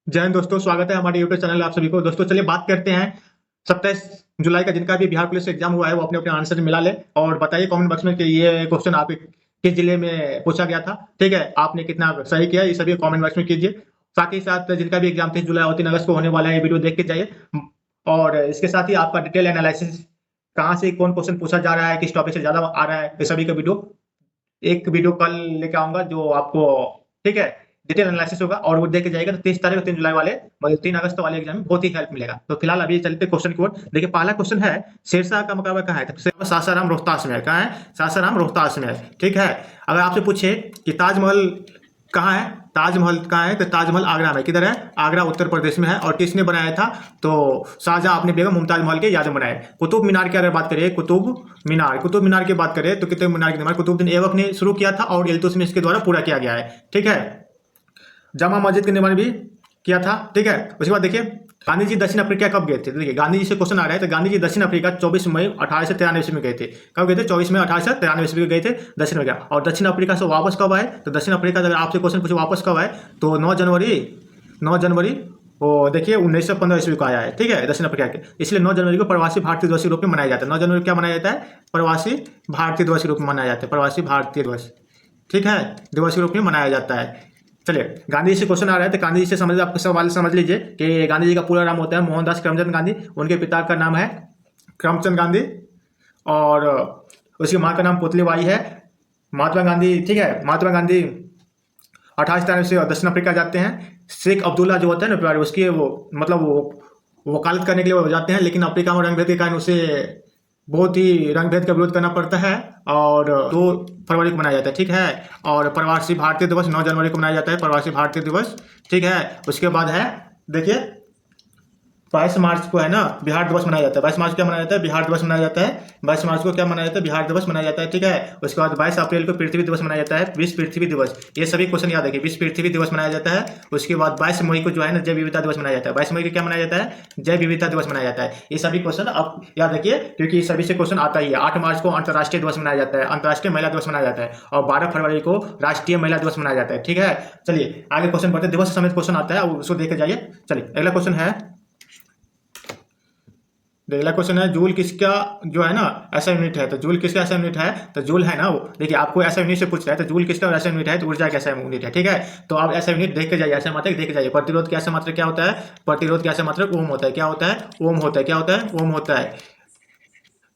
जय हिंद दोस्तों, स्वागत है हमारे यूट्यूब चैनल आप सभी को। दोस्तों चलिए बात करते हैं 27 जुलाई का जिनका भी बिहार पुलिस एग्जाम हुआ है वो अपने अपने आंसर मिला ले और बताइए कमेंट बॉक्स में कि ये क्वेश्चन आपके किस जिले में पूछा गया था। ठीक है, आपने कितना सही किया ये सभी कमेंट बॉक्स में कीजिए। साथ ही साथ जिनका भी एग्जाम 30 जुलाई और 3 अगस्त को होने वाला है ये वीडियो देख के जाइए। और इसके साथ ही आपका डिटेल एनालिसिस कहाँ से कौन क्वेश्चन पूछा जा रहा है, किस टॉपिक से ज्यादा आ रहा है, ये सभी का एक वीडियो कल लेके आऊंगा जो आपको, ठीक है, डिटेल एनालिसिस होगा और वो देख के जाएगा। तो 30 तारीख और 3 जुलाई वाले मतलब 3 अगस्त वाले एग्जाम में बहुत ही हेल्प मिलेगा। तो फिलहाल अभी चलते क्वेश्चन की ओर। देखिए पहला क्वेश्चन है, शेरशाह का मकबरा कहाँ है? तो सासाराम रोहतास में है। कहाँ है? सासाराम रोहतास में है। ठीक है, अगर आपसे पूछे कि ताजमहल कहाँ है, ताजमहल कहाँ है, तो ताजमहल आगरा में। किधर है? आगरा उत्तर प्रदेश में है। और किसने बनाया था? तो शाहजहां अपने बेगम मुमताज महल के याद में बनाए। कुतुब मीनार की अगर बात करें, कुतुब मीनार की बात करें तो कुतुब मीनार की निर्माण कुतुबुद्दीन ऐबक ने शुरू किया था और इल्तुतमिश के द्वारा पूरा किया गया है। ठीक है, जामा मस्जिद का निर्माण भी किया था। ठीक है, उसके बाद देखिए गांधी जी दक्षिण अफ्रीका कब गए थे? देखिए गांधी जी से क्वेश्चन आ रहा है, तो गांधी जी दक्षिण अफ्रीका 24 मई 1893 ईस्वी में गए थे। कब गए थे? 24 मई 1893 ईस्वी में गए थे दक्षिण अफ्रीका। और दक्षिण अफ्रीका से वापस कब आए? तो दक्षिण अफ्रीका अगर आपसे क्वेश्चन पूछे वापस कब आए तो 9 जनवरी वो देखिए 1915 ईस्वी को आया है। ठीक है, दक्षिण अफ्रीका के, इसलिए 9 जनवरी को प्रवासी भारतीय दिवस के रूप में मनाया जाता है। 9 जनवरी को क्या मनाया जाता है? प्रवासी भारतीय दिवस के रूप में मनाया जाता है। प्रवासी भारतीय दिवस, ठीक है, दिवस के रूप में मनाया जाता है। चलिए गांधी जी से क्वेश्चन आ रहा है, तो गांधी जी से समझ आपको सवाल समझ लीजिए कि गांधी जी का पूरा नाम होता है मोहनदास करमचंद गांधी। उनके पिता का नाम है करमचंद गांधी और उसकी माँ का नाम पुतलीबाई है। महात्मा गांधी, ठीक है, महात्मा गांधी 28 तारीख से दक्षिण अफ्रीका जाते हैं। शेख अब्दुल्ला जो होता है ना उसकी वो मतलब वो वकालत करने के लिए वो जाते हैं, लेकिन अफ्रीका में रंगभेद के कारण उसे बहुत ही रंग भेद का विरोध करना पड़ता है और 2 फरवरी को मनाया जाता है। ठीक है, और प्रवासी भारतीय दिवस 9 जनवरी को मनाया जाता है, प्रवासी भारतीय दिवस। ठीक है, उसके बाद है देखिए 22 मार्च को है ना बिहार दिवस मनाया जाता है। 22 मार्च को क्या मनाया जाता है? बिहार दिवस मनाया जाता है। 22 मार्च को क्या मनाया जाता है? बिहार दिवस मनाया जाता है। ठीक है, उसके बाद 22 अप्रैल को पृथ्वी दिवस मनाया जाता है, विश्व पृथ्वी दिवस। ये सभी क्वेश्चन याद रखिए, विश्व पृथ्वी दिवस मनाया जाता है। उसके बाद 22 मई को जो है ना जैव विविधता दिवस मनाया जाता है। 22 मई को क्या मनाया जाता है? जैव विविधता दिवस मनाया जाता है। ये सभी क्वेश्चन आप याद रखिए क्योंकि सभी से क्वेश्चन आता ही है। 8 मार्च को अंतर्राष्ट्रीय दिवस मनाया जाता है, अंतर्राष्ट्रीय महिला दिवस मनाया जाता है। और 12 फरवरी को राष्ट्रीय महिला दिवस मनाया जाता है। ठीक है, चलिए आगे क्वेश्चन बढ़ते, दिवस समेत क्वेश्चन आता है उसको देख जाइए। चलिए अगला क्वेश्चन है, अगला क्वेश्चन है जूल किसका जो है ना ऐसा यूनिट है? तो जूल किसका ऐसा यूनिट है? तो जूल है ना वो, देखिए आपको ऐसा यूनिट से पूछ रहा है, तो जूल किसका ऐसा यूनिट है? तो ऊर्जा का ऐसा यूनिट है। ठीक है, तो आप ऐसा यूनिट देख के जाइए, ऐसा मात्रक देख के जाइए। प्रतिरोध की ऐसा मात्रक क्या होता है? प्रतिरोध की ऐसा मात्रक ओम होता है। क्या होता है? ओम होता है। क्या होता है? ओम होता है।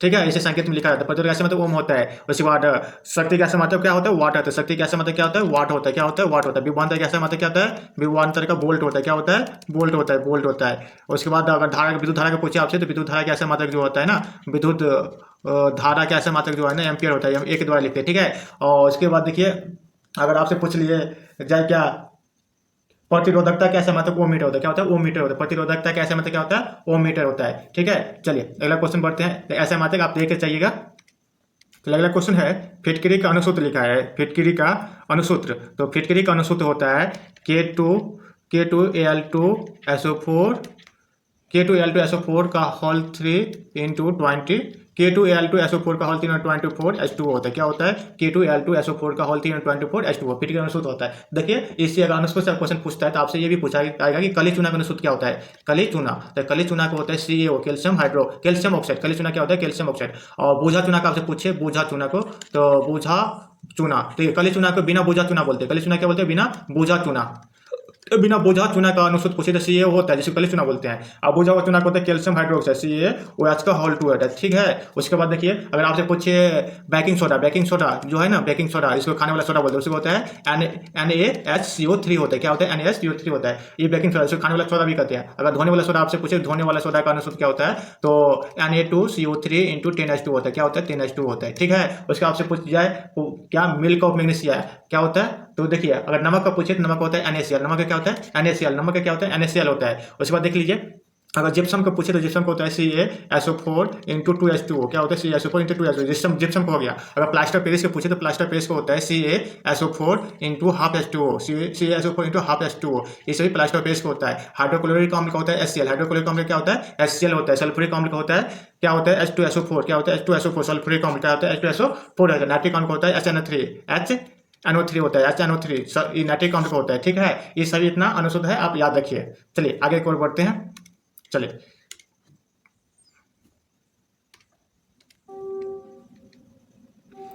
ठीक है, इसे संकेत में लिखा जाता है। प्रतिरोध कैसे मतलब ओम होता है। उसके बाद शक्ति कैसे मतलब क्या होता है? वाट होता है। शक्ति कैसे मतलब क्या होता है? वाट होता है। क्या होता है? वाट होता है। विभवांतर कैसे मतलब क्या होता है? विभवांतर का बोल्ट होता है। क्या होता है? बोल्ट होता है, बोल्ट होता है। उसके बाद अगर धारा विद्युत धारा का पूछे आपसे, तो विद्युत धारा कैसे मात्रक जो होता है ना विद्युत धारा कैसे मात्रक जो है ना एम्पियर होता है, हम ए के द्वारा लिखते हैं। ठीक है, और उसके बाद देखिए अगर आपसे पूछ लिए जाए क्या प्रतिरोधकता कैसे मतलब ओम मीटर होता है। क्या होता है? ओम मीटर होता है। प्रतिरोधकता कैसे मतलब क्या होता है? ओम मीटर होता है। ठीक है, चलिए अगला क्वेश्चन बढ़ते हैं। तो ऐसे मात्रक आप देख के चाहिएगा। तो अगला क्वेश्चन है फिटकरी का अनुसूत्र लिखा है, फिटकरी का अनुसूत्र। तो फिटकरी का अनुसूत्र होता है K2Al2SO4 K2Al2SO4 का होल 3 × 20 K2Al2SO4 का होल 3 × 24 H2O होता है। क्या होता है? K2Al2SO4 का होल 3 × 24 H2O फिटकरी का अनुसूत्र होता है। देखिए इससे अगर अनुसूत्र से क्वेश्चन पूछता है तो आपसे ये भी पूछा जाएगा कि कली चूना का अनुसूत्र क्या होता है? कली चूना, तो कली चूना का होता है CaO कैल्शियम ऑक्साइड। कली चूना क्या होता है? Calcium oxide. और बूझा चूना का आपसे पूछे बूझा चूना को, तो बूझा चूना, तो कली चूना को बिना बूझा चूना बोलते हैं। कली चूना क्या बोलते हैं? बिना बूझा चूना। तो बिना बूझा चूना का अनुसूत्र पूछे तो CaO होता है, जिसे कली चूना बोलते हैं। अब बूझा हुआ चूना को होता है कैल्शियम हाइड्रोक्साइड CaOH का होल 2 होता है। ठीक है, उसके बाद देखिए अगर आपसे पूछे बेकिंग सोडा जो है ना, बेकिंग सोडा इसको खाने वाला सोडा बोलते हैं, उसको होता है NaHCO3 होता है। क्या होता है? NaHCO3 होता है। ये बेकिंग सोडा, इसको खाने वाला सोडा भी कहते हैं। अगर धोने वाला सोडा आपसे पूछे धोने वाला सोडा का अनुसूत्र क्या होता है, तो Na2CO3 × 10H2 होता है। क्या होता है? 10H2 होता है। ठीक है, उसके आपसे पूछ जाए क्या मिल्क ऑफ मैग्नीशिया क्या होता है, तो देखिए अगर नमक का पूछे तो नमक होता है NaCl। नमक का क्या होता है? NaCl। नमक का क्या होता है? NaCl होता है। उसके बाद देख लीजिए अगर जिप्सम को पूछे तो जिप्सम को होता है CaSO4 × 2H2O। क्या होता है? CaSO4 × 2H2O। जिप्सम को हो गया। अगर प्लास्टर पेरिस को पूछे तो प्लास्टर पेरिस को होता है CaSO4 × ½ H2O। CaSO4 × ½ H2O, ये सभी प्लास्टर पेरिस को होता है। हाइड्रोक्लोरिक अम्ल का होता है HCl। हाइड्रोक्लोरिक अम्ल क्या होता है? HCl होता है। सल्फ्यूरिक अम्ल का होता है क्या होता है? H2SO4। क्या होता है? H2SO4। सल्फ्यूरिक अम्ल क्या होता है? H2SO4 होता है। नाइट्रिक अम्ल का होता है HNO3 NO3 होता है, HNO3 नाइट्रिक अम्ल का होता है, ठीक है। ये सभी इतना अनुशुद्ध है, आप याद रखिए। चलिए आगे की ओर बढ़ते हैं। चलिए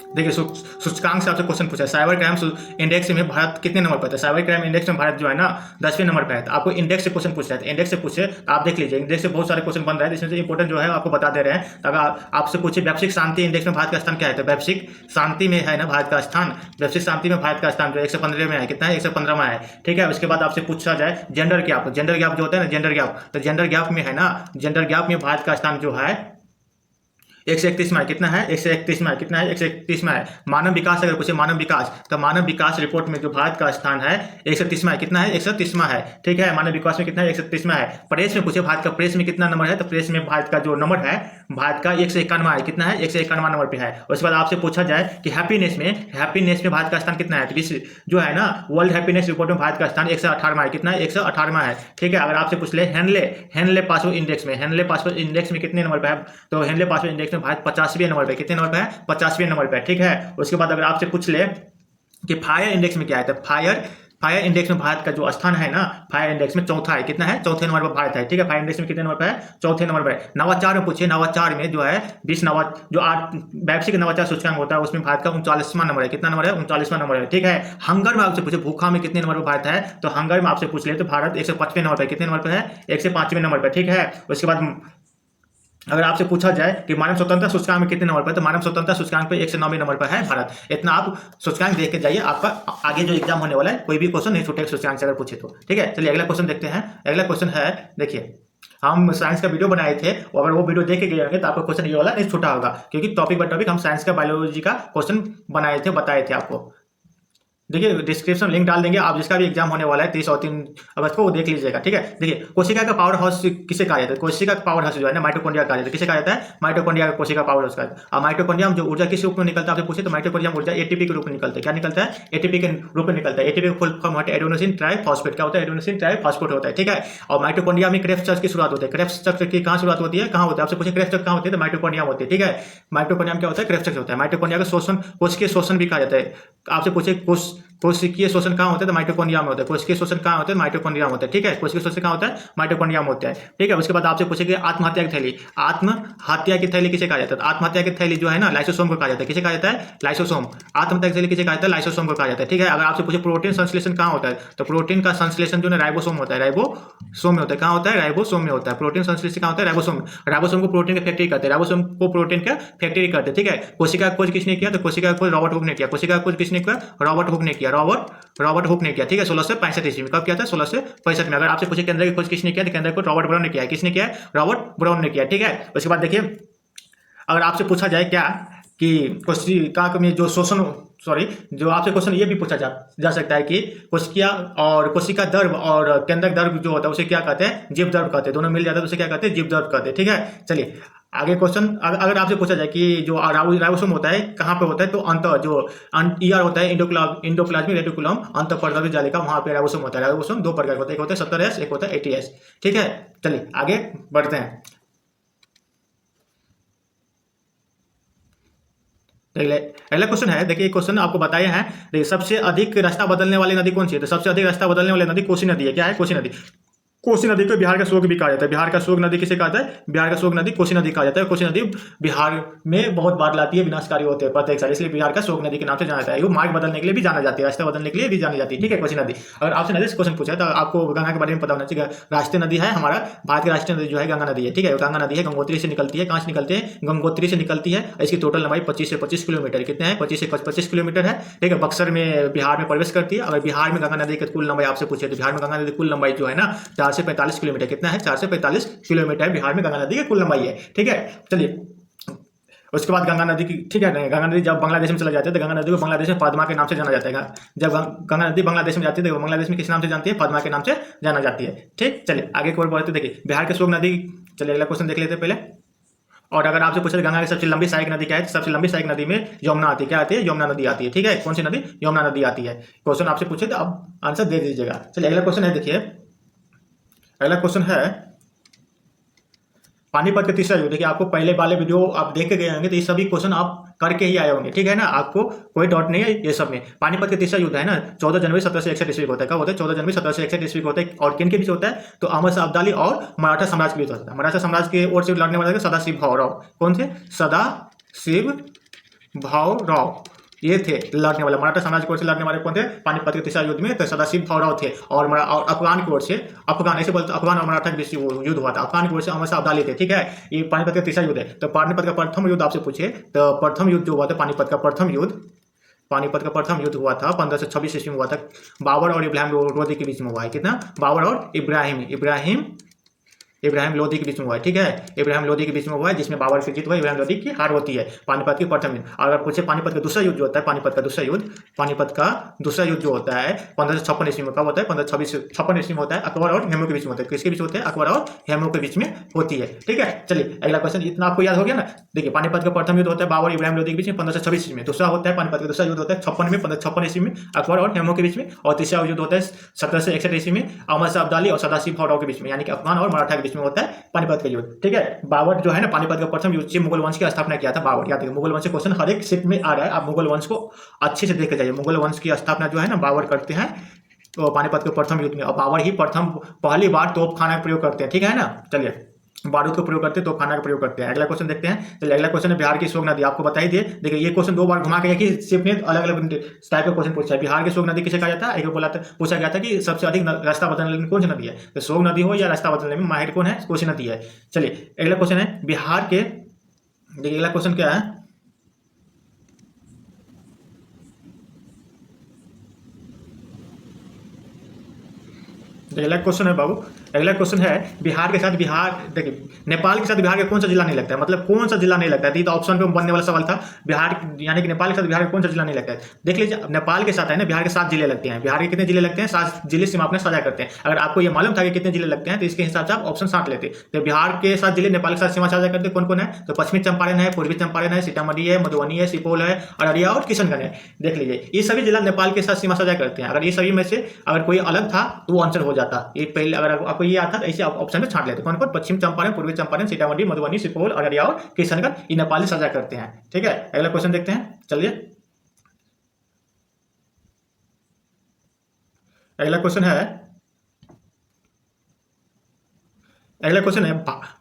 देखिए, सूचकांक से आपसे क्वेश्चन पूछा है, साइबर क्राइम इंडेक्स में भारत कितने नंबर पर है। साइबर क्राइम इंडेक्स में भारत जो है ना 10वें नंबर पर है। तो आपको इंडेक्स से क्वेश्चन पूछा है, तो इंडेक्स से पूछे तो आप देख लीजिए, इंडेक्स से बहुत सारे क्वेश्चन बन रहे हैं, इसमें से इंपोर्टेंट जो है आपको बता दे रहे हैं। तो अगर आपसे पूछे वैश्विक शांति इंडेक्स में भारत का स्थान क्या है, तो वैश्विक शांति में है ना भारत का स्थान, वैश्विक शांति में भारत का स्थान जो 115 में है, कितना है 115 में है, ठीक है। उसके बाद आपसे पूछा जाए जेंडर गैप, जेंडर गैप जो होता है ना, जेंडर गैप, तो जेंडर गैप में है ना, जेंडर गैप में भारत का स्थान जो है 131 में है, कितना है 131 में है, कितना है 131 में है। मानव विकास अगर पूछे मानव विकास, तो मानव विकास रिपोर्ट में जो भारत का स्थान है 130 में है, कितना है 130 में है, ठीक है। मानव विकास में कितना है 130 में है। प्रेस में पूछे भारत का प्रेस में कितना नंबर है, तो प्रेस में भारत का जो नंबर है भारत का 191 है, कितना है 191 नंबर पे है। उसके बाद आपसे पूछा जाए कि हैप्पीनेस में भारत का स्थान कितना है, तो विश्व जो है ना वर्ल्ड हैप्पीनेस रिपोर्ट में भारत का स्थान 118 है, कितना है 118 है, ठीक है। अगर आपसे पूछ ले हेनले पासपोर्ट इंडेक्स में, हेनले पासपोर्ट इंडेक्स में कितने नंबर पे है, तो हेनले पासपोर्ट इंडेक्स में भारत 50वें नंबर पे, कितने नंबर पे है 50वें नंबर पे, ठीक है। उसके बाद अगर आपसे पूछ ले कि फायर इंडेक्स में क्या है, तो फायर इंडेक्स में भारत का जो स्थान है ना, फायर इंडेक्स में चौथा है, कितना है चौथे नंबर पर भारत है, ठीक है। फायर इंडेक्स में कितने नंबर पे है, चौथे नंबर पर है। नवाचार में पूछिए, नवाचार में जो है 20 जो 8 वैश्विक नवाचार सूचकांक होता है उसमें भारत का 39वां नंबर है, कितना नंबर है 39वां नंबर है, ठीक है। हंगर में आपसे पूछे भूखा में कितने नंबर पर भारत है, तो हंगर में आपसे पूछ ले तो भारत 105वें नंबर पर, कितने नंबर पर है 105वें नंबर पर, ठीक है। उसके बाद अगर आपसे पूछा जाए कि मानव स्वतंत्रता सूचकांक में कितने नंबर पर, तो मानव स्वतंत्रता सूचकांक पे 109वें नंबर पर है भारत। इतना आप सूचकांक देख के जाइए, आपका आगे जो एग्जाम होने वाला है कोई भी क्वेश्चन नहीं छूटेगा सूचकांक से अगर पूछे तो, ठीक है। चलिए अगला क्वेश्चन देखते हैं। अगला क्वेश्चन है, देखिए हम साइंस का वीडियो बनाए थे, अगर वो वीडियो देख के गए होंगे तो आपका क्वेश्चन ये वाला नहीं छूटा होगा, क्योंकि टॉपिक बाय टॉपिक हम साइंस का बायोलॉजी का क्वेश्चन बनाए थे, बताए थे आपको। देखिए डिस्क्रिप्शन लिंक डाल देंगे, आप जिसका भी एग्जाम होने वाला है 30 और 3 अगस्त को, वो देख लीजिएगा, ठीक है। देखिए कोशिका का पावर हाउस किसे कहा जाता है, कोशिका का पावर हाउस जो है ना माइटोकॉन्ड्रिया कहा जाता है, किसे कहा जाता है माइटोकॉन्ड्रिया, कोशिका पावर हाउस का। और माइटोकॉन्ड्रिया जो ऊर्जा किस रूप में निकलता है आपसे पूछे, तो माइटोकॉन्ड्रिया ऊर्जा एटीपी के रूप में निकलता है, क्या निकलता है एटीपी के रूप में निकलता है। एटीपी का फुल फॉर्म होता है एडेनोसिन ट्राइफॉस्फेट, क्या होता है एडेनोसिन ट्राइफॉस्फेट होता है, ठीक है। और माइटोकॉन्ड्रिया में क्रेब्स चक्र की शुरुआत होती है, क्रेब्स चक्र की कहाँ शुरुआत होती है, कहाँ होता है आपसे पूछे क्रेब्स चक्र कहाँ होती है, तो माइटोकॉन्ड्रिया होती है, ठीक है। माइटोकॉन्ड्रिया में क्या होता है क्रेब्स चक्र होता है। माइटोकॉन्ड्रिया का शोषण, कोशिकीय शोषण भी कहा जाता है। आपसे पूछे कोशिकीय शोषण कहाँ होता है, तो माइटोकॉन्ड्रिया में होता है। कोशिकीय शोषण कहाँ होता है, माइटोकॉन्ड्रिया में होता है, ठीक है। कोशिकीय शोषण कहाँ होता है, माइटोकॉन्ड्रिया में होता है, ठीक है। उसके बाद आपसे पूछेंगे आत्महत्या की थैली, आत्महत्या की थैली किसे कहा जाता है, आत्महत्या की थैली जो है ना लाइसोसोम को कहा जाता है, किसे कहा जाता है लाइसोसोम। आत्महत्या की थैली किसे कहा जाता है, लाइसोसोम को कहा जाता है, ठीक है। अगर आपसे पूछे प्रोटीन संश्लेषण कहाँ होता है, तो प्रोटीन का संश्लेषण जो है राइबोसोम होता है, राइबोसोम में होता है, कहाँ होता है राइबोसोम में होता है। प्रोटीन संश्लेषण कहाँ होता है राइबोसोम, राइबोसोम को प्रोटीन का फैक्ट्री करते हैं, राइबोसोम को प्रोटीन का फैक्ट्री करते हैं, ठीक है। कोशिका खोज किसने किया, तो कोशिका खोज रॉबर्ट हुक ने किया, कोशिका खोज किसने किया रॉबर्ट हुक ने किया, रॉबर्ट हुक ने किया, ठीक है। 1665 ईस्वी में, कब किया था 1665 में। अगर आपसे पूछे केंद्र की खोज किसने किया, तो केंद्र को रॉबर्ट ब्राउन ने किया, किसने किया रॉबर्ट ब्राउन ने किया, ठीक है। उसके बाद देखिए अगर आपसे पूछा जाए क्या कि कोशिका में जो शोषण जो आपसे क्वेश्चन ये भी पूछा जा सकता है कि कोशिका और कोशिका द्रव और केंद्रक द्रव जो होता है उसे क्या कहते हैं, जीव द्रव कहते हैं। दोनों मिल जाता है तो उसे क्या कहते हैं, जीव द्रव कहते हैं, ठीक है। चलिए आगे क्वेश्चन, अगर आपसे पूछा जाए कि जो राइबोसोम होता है कहाँ पे होता है, तो ईआर होता है इंडोप्लाज्मिक रेटिकुलम अंतःपरवर्ती जालिका, वहाँ पे राइबोसोम होता है। राइबोसोम दो प्रकार होता है, एक होता है 70S, एक होता है 80S, ठीक है। चलिए आगे बढ़ते हैं। अगला क्वेश्चन है, देखिए क्वेश्चन आपको बताए हैं, देखिए सबसे अधिक रास्ता बदलने वाली नदी कौन सी है, तो सबसे अधिक रास्ता बदलने वाली नदी कोसी नदी है, क्या है कोसी नदी। कोसी नदी को बिहार का शोक भी कहा जाता है, बिहार का शोक नदी किसे कहा जाता है, बिहार का शोक नदी कोसी नदी कहा जाता है। कोसी नदी बिहार में बहुत बार लाती है, विनाशकारी होते हैं प्रत्येक साल, इसलिए बिहार का शोक नदी के नाम से जाना जाता है। वो मार्ग बदलने के लिए भी जाना जाती है, रास्ता बदलने के लिए भी जानी जाती है, ठीक है कोसी नदी। अगर आपसे नदी से क्वेश्चन पूछा है तो आपको गंगा के बारे में पता होना चाहिए। राष्ट्रीय नदी है हमारा, भारत की राष्ट्रीय नदी जो है गंगा नदी है, ठीक है। गंगा नदी है, गंगोत्री से निकलती है, कहाँ से निकलती है, गंगोत्री से निकलती है। इसकी टोटल लंबाई 25 से 25 किलोमीटर, कितने हैं 25 से 25 किलोमीटर है, ठीक है। बक्सर में बिहार में प्रवेश करती है। अगर बिहार में गंगा नदी की कुल लंबाई आपसे पूछे तो बिहार में गंगा नदी की कुल लंबाई जो है ना 4 से 45 किलोमीटर, कितना है 4 से 45 किलोमीटर बिहार में गंगा नदी की कुल लंबाई है, ठीक है। चलिए उसके बाद गंगा नदी की, ठीक है, गंगा नदी जब बांग्लादेश में चला जाती है तो गंगा नदी को बांग्लादेश में पद्मा के नाम से जाना जाता है। जब गंगा नदी बांग्लादेश में जाती है तो बांग्लादेश में किस नाम से जानती है, पद्मा के नाम से जाना जाती है, ठीक। चलिए आगे की ओर बढ़ते, देखिए बिहार के शोक नदी, चलिए अगला क्वेश्चन देख लेते हैं पहले। और अगर आपसे पूछे गंगा की सबसे लंबी सहायक नदी क्या है, तो सबसे लंबी सहायक नदी में यमुना आती है, क्या आती है यमुना नदी आती है, ठीक है। कौन सी नदी, यमुना नदी आती है। क्वेश्चन आपसे पूछे तो आप आंसर दे दीजिएगा। चलिए अगला क्वेश्चन है, देखिए अगला क्वेश्चन है पानीपत का तीसरा युद्ध, देखिए आपको पहले वाले वीडियो आप देख के गए होंगे तो ये सभी क्वेश्चन आप करके ही आए होंगे, ठीक है ना, आपको कोई डाउट नहीं है ये सब में। पानीपत का तीसरा युद्ध है ना 14 जनवरी 1761 ईस्वी को होता है। कब होता है? 14 जनवरी 1761 ईस्वी को होता है। और किन के बीच होता है? तो अहमद शाह अब्दाली और मराठा साम्राज्य के बीच होता है। मराठा साम्राज्य की ओर से लड़ने वाले थे सदाशिव भाऊराव। कौन थे? सदाशिव भाऊराव ये थे लड़ने वाले। मराठा साम्राज्य की ओर से लड़ने वाले कौन थे? पानीपत के तीसरा युद्ध में तो सदाशिव भाऊराव थे। और अफगान की ओर से, अफगान ऐसे बोलते, अफगान और मराठा के बीच युद्ध हुआ था। अफगान की ओर से अहमद शाह अब्दाली थे, ठीक है। ये पानीपत का तीसरा युद्ध है। तो पानीपत का प्रथम युद्ध आपसे पूछे तो प्रथम युद्ध जो हुआ था पानीपत का प्रथम युद्ध, पानीपत का प्रथम युद्ध हुआ था 1526 ईस्वी में हुआ था। बाबर और इब्राहिम लोदी के बीच में हुआ है। कितना? बाबर और इब्राहिम लोदी के बीच में हुआ है, ठीक है। इब्राहिम लोदी के बीच में हुआ है जिसमें बाबर की जीत हुआ, इब्राहिम लोदी की हार होती है। पानीपत की प्रथम युद्ध। अगर पूछे पानीपत का दूसरा युद्ध जो होता है, पानीपत का दूसरा युद्ध जो होता है 1556 ईस्वी में। कब होता है? 1556 ईस्वी में होता है। अकबर और हेमू के बीच में होता है। किसके बीच होते हैं? अकबर और हेमू के बीच में होती है, ठीक है। चलिए अगला क्वेश्चन, इतना आपको याद हो गया ना। देखिए पानीपत का प्रथम युद्ध होता है बाबर इब्राहिम लोदी के बीच में 1526 ईस्वी में। दूसरा होता है पानीपत का दूसरा युद्ध होता है 1556 ईस्वी में अकबर और हेमू के बीच में। और तीसरा युद्ध होता है 1761 ईस्वी में अहमद शाह अब्दाली और सदाशिव भाऊराव के बीच में, यानी कि अफगान और मराठा के बीच में होता है पानीपत का युद्ध, ठीक है। बाबर जो है ना पानीपत का प्रथम युद्ध से मुगल वंश की स्थापना किया था बाबर। याद रखिए मुगल वंश से क्वेश्चन हर एक शिफ्ट में आ रहा है, आप मुगल वंश को अच्छे से देख के जाइए। मुगल वंश की स्थापना जो है ना बाबर करते हैं तो पानीपत के प्रथम युद्ध में। और बाबर ही पहली बार तोपखाना का प्रयोग करते हैं, ठीक है ना। चलिए बारूद का प्रयोग करते हैं, तोपखाना का प्रयोग करते हैं। अगला क्वेश्चन देखते हैं। चलिए अगला क्वेश्चन है बिहार की शोक नदी। आपको बता ही दिए, देखिए ये क्वेश्चन 2 बार घुमा के एक ही शिफ्ट में अलग अलग टाइप का क्वेश्चन पूछा है। बिहार की शोक नदी किसे कहा जाता है? एक बोला था, पूछा गया था कि सबसे अधिक रास्ता बदलने में कौन सी नदी है, तो शोक नदी हो या रास्ता बदलने में माहिर कौन है? कोसी नदी है। चलिए अगला क्वेश्चन है बिहार के, देखिए अगला क्वेश्चन क्या है, अगला क्वेश्चन है बाबू, अगला क्वेश्चन है बिहार के साथ बिहार, देखिए नेपाल के साथ बिहार का कौन सा जिला नहीं लगता है, मतलब कौन सा जिला नहीं लगता है। तो ऑप्शन पे बनने वाला सवाल था बिहार, यानी कि नेपाल के साथ बिहार का कौन सा जिला नहीं लगता है। देख लीजिए नेपाल के साथ है ना बिहार के 7 जिले लगते हैं। बिहार के कितने जिले लगते हैं? 7 जिले सीमा अपने साझा करते हैं। अगर आपको ये मालूम था कि कितने जिले लगते हैं तो इसके हिसाब से आप ऑप्शन 7 लेते। तो बिहार के 7 जिले नेपाल के साथ सीमा साझा करते कौन कौन है? तो पश्चिमी चंपारण है, पूर्वी चंपारण है, सीतामढ़ी है, मधुबनी है, सुपौल है, अररिया और किशनगंज है। देख लीजिए ये सभी जिला नेपाल के साथ सीमा साझा करते हैं। अगर ये सभी में से अगर कोई अलग था तो वो आंसर हो जाता। ये पहले अगर आपको ये आता तो ऐसे ऑप्शन में छांट लेते। कौन कौन? पश्चिम चंपारण, पूर्वी चंपारण, सीतामढ़ी, मधुबनी, सुपौल, अररिया और किशनगंज, ये नेपाली साझा करते हैं, ठीक है। अगला क्वेश्चन देखते हैं। चलिए अगला क्वेश्चन है, अगला क्वेश्चन है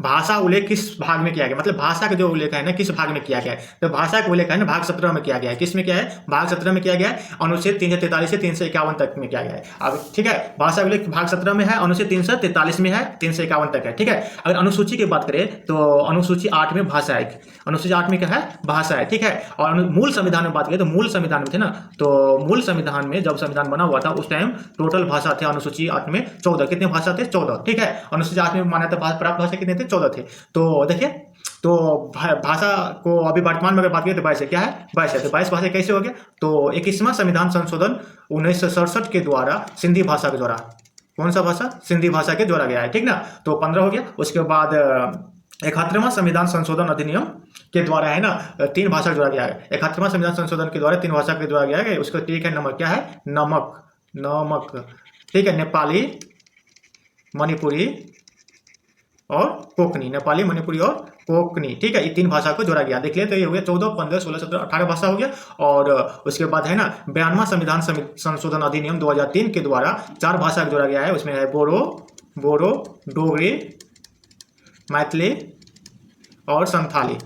भाषा उल्लेख किस भाग में किया गया, मतलब भाषा का जो उल्लेख है ना किस भाग में किया गया है। तो भाषा का उल्लेख है ना भाग 17 में किया गया है। किस में किया है? भाग 17 में किया गया है। अनुच्छेद 343 से 351 तक में किया गया है। अब ठीक है, भाषा उल्लेख भाग 17 में है, अनुच्छेद 343 में है, 351 तक है, ठीक है। अगर अनुसूची की बात करें तो अनुसूची 8 में भाषा है, अनुसूची 8 में क्या है? भाषा है, ठीक है। और मूल संविधान में बात करें तो मूल संविधान में थे ना, तो मूल संविधान में जब संविधान बना हुआ था उस टाइम टोटल भाषा थे अनुसूची 8 में 14। कितने भाषा थे? 14, ठीक है। अनुसूची 8 में तो प्राप्त भाषा कितने थे? 14 थे। तो देखिए तो भाषा को अभी वर्तमान में अगर बात करें तो 22 है। क्या है? 22 है। तो 22 भाषा कैसे हो गया? तो 21वां संविधान संशोधन 1967 के द्वारा सिंधी भाषा के द्वारा, कौन सा भाषा? सिंधी भाषा के जोड़ा गया है, ठीक ना। तो 15 हो गया। उसके बाद 71वां संविधान संशोधन अधिनियम के द्वारा है ना 3 भाषा जोड़ा गया है। 71वां संविधान संशोधन के द्वारा 3 भाषा के जोड़ा गया है। उसको ठीक है नमक, क्या है? नमक, ठीक है। नेपाली, मणिपुरी और कोंकणी, नेपाली, मणिपुरी और कोंकणी, ठीक है। ये 3 भाषा को जोड़ा गया। देख लिया तो ये हो गया 14, 15, 16, 17, 18 भाषा हो गया। और उसके बाद है ना 92वां संविधान संशोधन अधिनियम 2003 के द्वारा 4 भाषा को जोड़ा गया है। उसमें है बोडो, डोगरी, मैथिली और संथाली।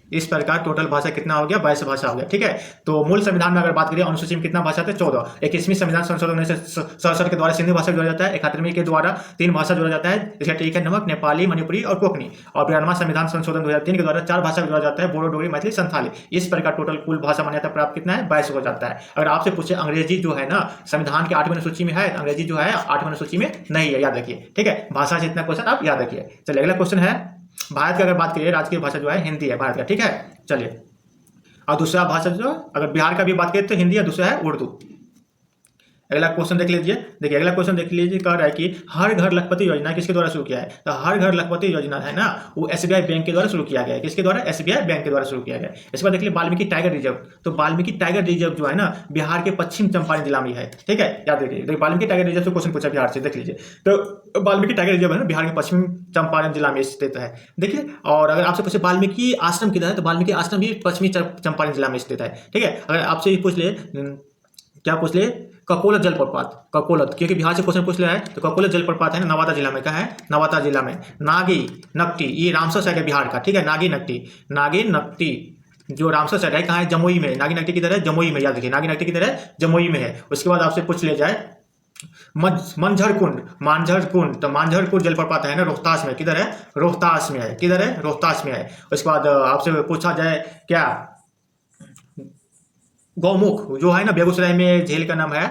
इस प्रकार टोटल भाषा कितना हो गया? 22 भाषा हो गया, ठीक है। तो मूल संविधान में अगर बात करें अनुसूची में कितना भाषा थे? 14। 21वीं संविधान संशोधन 1967 के द्वारा सिंधी भाषा जोड़ा जाता है। 71वीं के द्वारा 3 भाषा जोड़ा जाता है, इसका ठीक है नमक, नेपाली, मणिपुरी और कोंकणी। और 92वां संविधान संशोधन 2003 के द्वारा 4 भाषा जोड़ा जाता है, बोडो, डोगरी, मैथिली, संथाली। इस प्रकार टोटल कुल भाषा मान्यता प्राप्त कितना है? 22 हो जाता है। अगर आपसे पूछे अंग्रेजी जो है ना संविधान के 8वीं अनुसूची में है, अंग्रेजी जो है 8वीं अनुसूची में नहीं है, याद रखिए, ठीक है। भाषा से इतना क्वेश्चन आप याद रखिए। चलिए अगला क्वेश्चन है भारत की अगर बात करिए राजकीय भाषा जो है हिंदी है भारत का, ठीक है। चलिए और दूसरा भाषा जो अगर बिहार का भी बात करें तो हिंदी है, दूसरा है उर्दू। अगला क्वेश्चन देख लीजिए। देखिए अगला क्वेश्चन देख लीजिए, कह रहा है कि हर घर लखपति योजना किसके द्वारा शुरू किया है? तो हर घर लखपति योजना है ना, वो एसबीआई बैंक के द्वारा शुरू किया गया है। किसके द्वारा? एसबीआई बैंक के द्वारा शुरू किया गया है। इसके बाद देख लीजिए वाल्मीकि टाइगर रिजर्व। तो वाल्मीकि टाइगर रिजर्व जो है ना, बिहार के पश्चिम चंपारण जिला में है। ठीक है, याद रखिए। देखिए वाल्मीकि टाइगर रिजर्व से क्वेश्चन पूछा बिहार से, देख लीजिए। तो वाल्मीकि टाइगर रिजर्व है ना, बिहार के पश्चिम चंपारण जिला में स्थित है। देखिए, और अगर आपसे पूछे वाल्मीकि आश्रम किधर है, तो वाल्मीकि आश्रम भी पश्चिमी चंपारण जिला में स्थित है। ठीक है, अगर आपसे ये पूछ ले, क्या पूछ ले, ककोलत जलप्रपात, ककोलत, क्योंकि बिहार से क्वेश्चन पूछ लिया है, तो ककोलत जलप्रपात है ना, नवादा जिला में। क्या है? नवादा जिला में। नागी नकटी, ये रामसर साइड है बिहार का। ठीक है, नागी नकटी, नागी नकटी जो रामसर साइड है, कहाँ है? जमुई में। नागी नकटी किधर है? जमुई में। याद रखिए, नागी नकटी किधर है? जमुई में है। उसके बाद आपसे पूछ ले जाए मंझर कुंड, मांझर कुंड, तो मांझर कुंड जलप्रपात है ना, रोहतास में। किधर है? रोहतास में है। किधर है? रोहतास में है। उसके बाद आपसे पूछा जाए क्या, गौमुख जो है ना, बेगूसराय में झील का नाम है,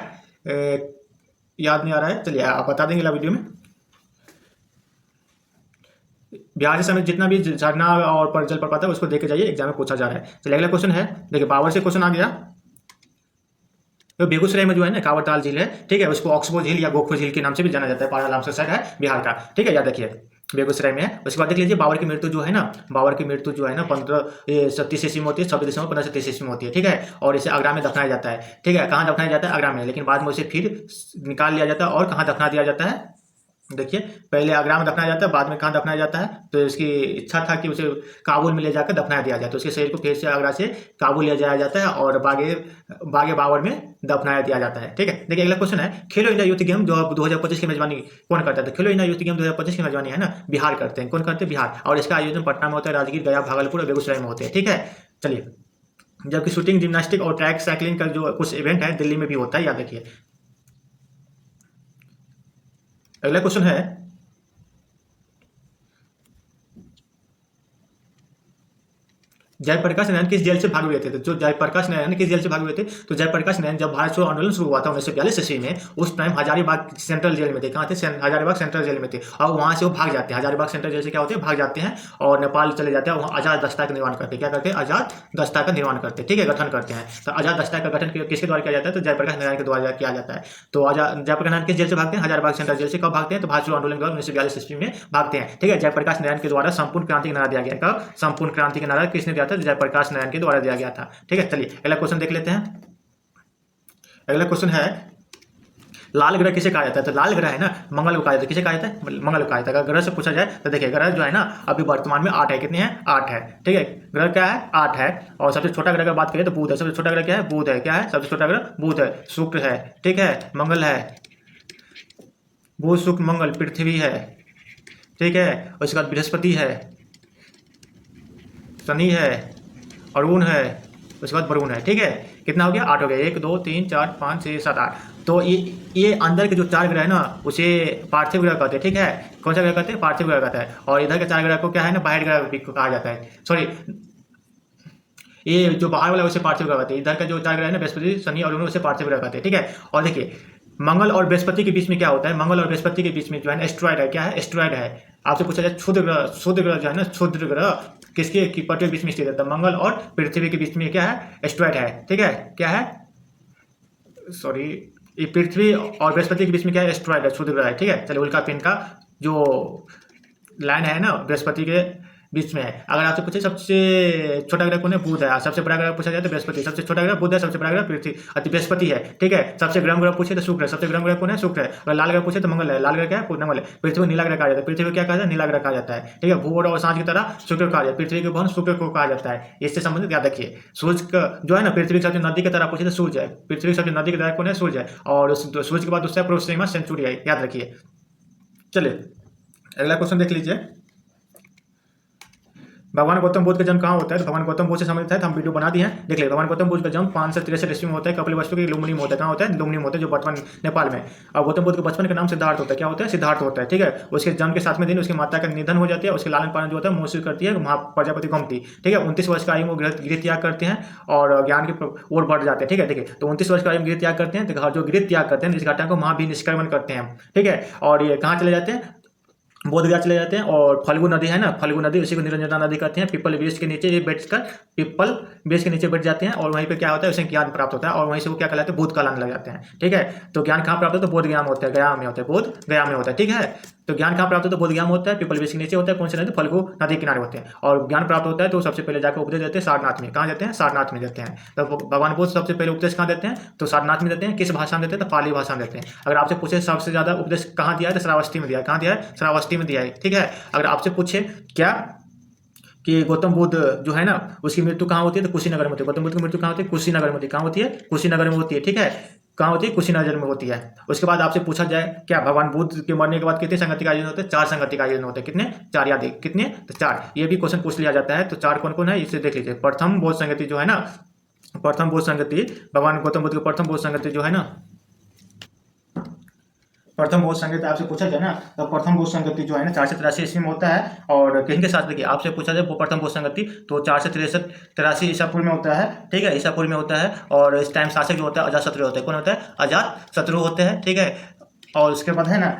याद नहीं आ रहा है, चलिए आप बता देंगे वीडियो में। बिहार से समेत जितना भी झरना और पर जलप्रपात है उसको देख के जाइए, एग्जाम में पूछा जा रहा है। चलिए अगला क्वेश्चन है, देखिए बाबर से क्वेश्चन आ गया। तो बेगूसराय में जो है ना कांवरताल झील है, ठीक है, उसको ऑक्सबो झील या गोखो झील के नाम से भी जाना जाता है। पारा रामसर साइड है बिहार का। ठीक है, याद रखिए, बेगूसराय में है। उसके बाद देख लीजिए बाबर की मृत्यु जो है ना, बाबर की मृत्यु जो है ना 1537 ईस्वी में होती है, 26 दिसंबर 1537 ईस्वी में होती है। ठीक है, और इसे आगरा में दफनाया जाता है। ठीक है, कहाँ दफनाया जाता है? आगरा में। लेकिन बाद में उसे फिर निकाल लिया जाता है और कहाँ दफना दिया जाता है? देखिए, पहले आगरा में दफनाया जाता है, बाद में कहाँ दफनाया जाता है? तो इसकी इच्छा था कि उसे काबुल में ले जाकर दफनाया दिया जाए, तो उसके शरीर को फिर से आगरा से काबुल ले जाया जाता है और बागे बावर में दफनाया दिया जाता है। ठीक है, देखिए अगला क्वेश्चन है, खेलो इंडिया यूथ गेम जो 2025 की मेजबानी कौन करता है? तो खेलो इंडिया यूथ गेम 2025 की मेजबानी है ना, बिहार करते हैं। कौन करते हैं? बिहार। और इसका आयोजन पटना में होता है, राजगीर, गया, भागलपुर और बेगूसराय में होते हैं। ठीक है, चलिए। जबकि शूटिंग, जिम्नास्टिक और ट्रैक साइकिलिंग का जो कुछ इवेंट है दिल्ली में भी होता है, याद रखिए। अगला क्वेश्चन है, जयप्रकाश नारायण किस जेल से भागे हुए थे? तो जो जयप्रकाश नारायण किस जेल से भागे हुए थे? तो जयप्रकाश नारायण जब भारत छोड़ो आंदोलन शुरू हुआ था 1942 ईस्वी में, उस टाइम हजारीबाग सेंट्रल जेल में थे। कहाँ थे? हजारीबाग सेंट्रल जेल में थे। और वहां से वो भाग जाते हैं। हजारीबाग सेंट्रल जेल से क्या होते हैं? भाग जाते हैं और नेपाल चले जाते हैं। वहाँ आजाद दस्ता का निर्माण करते हैं। क्या करते हैं? आजाद दस्ता का निर्माण करते हैं। ठीक है, गठन करते हैं। तो आजाद दस्ता का गठन किसके द्वारा किया जाता है? तो जयप्रकाश नारायण के द्वारा किया जाता है। तो आजाद जयप्रकाश नारायण किस जेल से भागते हैं? हजारीबाग सेंट्रल जेल से। कब भागते हैं? तो भारत छोड़ो आंदोलन के बाद 1942 ईस्वी में भागते हैं। ठीक है, जयप्रकाश नारायण के द्वारा संपूर्ण क्रांति का नारा दिया गया। कब? संपूर्ण क्रांति का नारा किसने दिया था? जयप्रकाश नारायण के द्वारा दिया गया था। ठीक है, चलिए अगला क्वेश्चन देख लेते हैं। अगला क्वेश्चन है, लाल ग्रह किसे कहा जाता है? तो लाल ग्रह है ना, मंगल को कहा जाता है। किसे कहा जाता है? मंगल को कहा जाता है। अगर ग्रह से पूछा जाए तो देखिए, ग्रह जो है ना अभी वर्तमान में 8 है। कितने हैं? 8 है। ठीक है, ग्रह क्या है? 8 है। और सबसे छोटा ग्रह की बात करें तो बुध है। सबसे छोटा ग्रह क्या है? बुध है। क्या है? सबसे छोटा ग्रह बुध है। शुक्र है, ठीक है, मंगल है, बुध शुक्र मंगल, पृथ्वी है, ठीक है, उसके बाद बृहस्पति है, शनि है, अरुण है, उसके बाद वरुण है। ठीक है, कितना हो गया? 8 हो गया। 1 2 3 4 5 6 7 8। तो ये अंदर के जो 4 ग्रह है ना, उसे पार्थिव ग्रह कहते हैं। ठीक है, कौन सा ग्रह कहते हैं? पार्थिव ग्रह कहते हैं। और इधर के 4 ग्रह को क्या है ना, बाहर ग्रह भी कहा जाता है। सॉरी, ये जो बाहर वाला उसे पार्थिव ग्रह कहते हैं। इधर का जो 4 ग्रह है ना, बृहस्पति, शनि और उसे पार्थिव ग्रह कहते हैं। ठीक है, और देखिए मंगल और बृहस्पति के बीच में क्या होता है? मंगल और बृहस्पति के बीच में जो है एस्ट्रॉयड है। क्या है? एस्ट्रॉयड है। आपसे पूछा जाए क्षुद्र ग्रह, क्षुद्र ग्रह जो है ना, क्षुद्र ग्रह किसके पट के बीच में स्थित है? तो मंगल और पृथ्वी के बीच में क्या है? एस्ट्रॉयड है। ठीक है, क्या है? सॉरी, ये पृथ्वी और बृहस्पति के बीच में क्या है? एस्ट्रॉयड है, क्षुद्र ग्रह है। ठीक है, चलिए उल्का पिंड का जो लाइन है ना बृहस्पति के बीच में है। अगर आपसे पूछे सबसे छोटा ग्रह कौन है? बुध है। सबसे बड़ा ग्रह पूछा जाए तो बृहस्पति। सबसे छोटा ग्रह बुध है, सबसे बड़ा ग्रह पृथ्वी बृहस्पति है। ठीक है, सबसे गर्म ग्रह पूछे तो शुक्र है। सबसे गर्म ग्रह कौन है? शुक्र है। अगर लाल ग्रह पूछे तो मंगल है। लाल ग्रह क्या है? मंगल है। पृथ्वी नीला ग्रह कहा जाता है। पृथ्वी क्या कहा जाता है? नीला ग्रह कहा जाता है। ठीक है, भूगोल और सांझ की तरह शुक्र कहा जाता है। पृथ्वी के बहन शुक्र को कहा जाता है। इससे संबंधित याद रखिए। सूर्य का जो है ना, पृथ्वी की सबसे नदी की तरह पूछे तो सूर्य है। पृथ्वी की सबसे नदी की तरह कौन है? सूर्य है। और सूर्य के बाद दूसरा प्रोक्सिमा सेंचुरी है, याद रखिए। चलिए अगला क्वेश्चन देख लीजिए। भगवान गौतम बुद्ध का जन्म कहाँ होता है? तो भगवान गौतम बुद्ध से संबंधित है, तो हम वीडियो बना दिए हैं, देख लीजिए। भगवान गौतम बुद्ध का जन्म 563 ईस्वी में होता है, कपिलवस्तु के लुम्बिनी में होता है। कहाँ होता है? लुम्बिनी में होता है, जो वर्तमान नेपाल में। और गौतम बुद्ध के बचपन का नाम सिद्धार्थ होता है। क्या होता है? सिद्धार्थ होता है। ठीक है, उसके जन्म के 7वें दिन उसकी माता का निधन हो जाती है। उसके लालन पालन जो होता है मौसी करती है महा प्रजापति गोमती। ठीक है, 29 वर्ष का आयु में गृह त्याग करते हैं और ज्ञान की ओर बढ़ जाते हैं। ठीक है, देखिए, तो 29 वर्ष का आयु में गृह त्याग करते हैं। तो जो गृह त्याग करते हैं इस घटना को महाभिनिष्क्रमण करते हैं। ठीक है, और ये कहाँ चले जाते हैं? बोधगया चले जाते हैं और फल्गु नदी है ना, फल्गु नदी, उसी को निरंजना नदी कहते हैं। पीपल वृक्ष के नीचे ये बैठकर पीपल वृक्ष के नीचे बैठ जाते हैं और वहीं पे क्या होता है, उसे ज्ञान प्राप्त होता है और वहीं से वो क्या कहलाते हैं, बोध कहलाने लग जाते हैं। ठीक है, तो ज्ञान कहाँ प्राप्त होता है, बोध गया में होता है, गया में होता है, बोध गया में होता है। ठीक है, तो ज्ञान कहाँ प्राप्त होता है, बोध गया में होता है, पीपल वृक्ष के नीचे होता है, कौन से नदी, फल्गु नदी के किनारे होते हैं। और ज्ञान प्राप्त होता है तो सबसे पहले जाकर उपदेश देते हैं सारनाथ में। कहाँ देते हैं, सारनाथ में देते हैं। तो भगवान बुद्ध सबसे पहले उपदेश कहाँ देते हैं, तो सारनाथ में देते हैं। किस भाषा में देते हैं, तो पाली भाषा में देते हैं। अगर आपसे पूछे सबसे ज्यादा उपदेश कहाँ दिया है, तो श्रावस्ती में दिया है। कहाँ दिया है, श्रावस्ती में दिया है। ठीक है, अगर आपसे पूछे क्या कि गौतम बुद्ध जो है ना, उसकी मृत्यु कहाँ होती है, तो कुशीनगर में होती है। गौतम बुद्ध की मृत्यु कहाँ होती है, कुशीनगर में होती है। कहाँ होती है, कुशीनगर में होती है। ठीक है, कहाँ होती है, कुशीनगर में होती है। उसके बाद आपसे पूछा जाए क्या भगवान बुद्ध के मरने के बाद कितने संगति का आयोजन होते हैं, 4 संगति का आयोजन होते हैं। कितने, 4 याद है, कितने, तो 4। ये भी क्वेश्चन पूछ लिया जाता है। तो 4 कौन कौन है, इसे देख लीजिए। प्रथम बोध संगति जो है ना, प्रथम बोध संगति, भगवान गौतम बुद्ध की प्रथम बोध संगति जो है ना, प्रथम बोध संगति आपसे पूछा जाए ना, तो प्रथम बोध संगति जो है ना 483 ईस्वी में होता है। और किनके साथ, देखिए आपसे पूछा जाए प्रथम बोध संगति तो 483 ईसा पूर्व में होता है। ठीक है, ईसा पूर्व में होता है। और इस टाइम शासक जो होता है अजातशत्रु होता है। कौन होता है, अजातशत्रु होते हैं। ठीक है, और उसके बाद है ना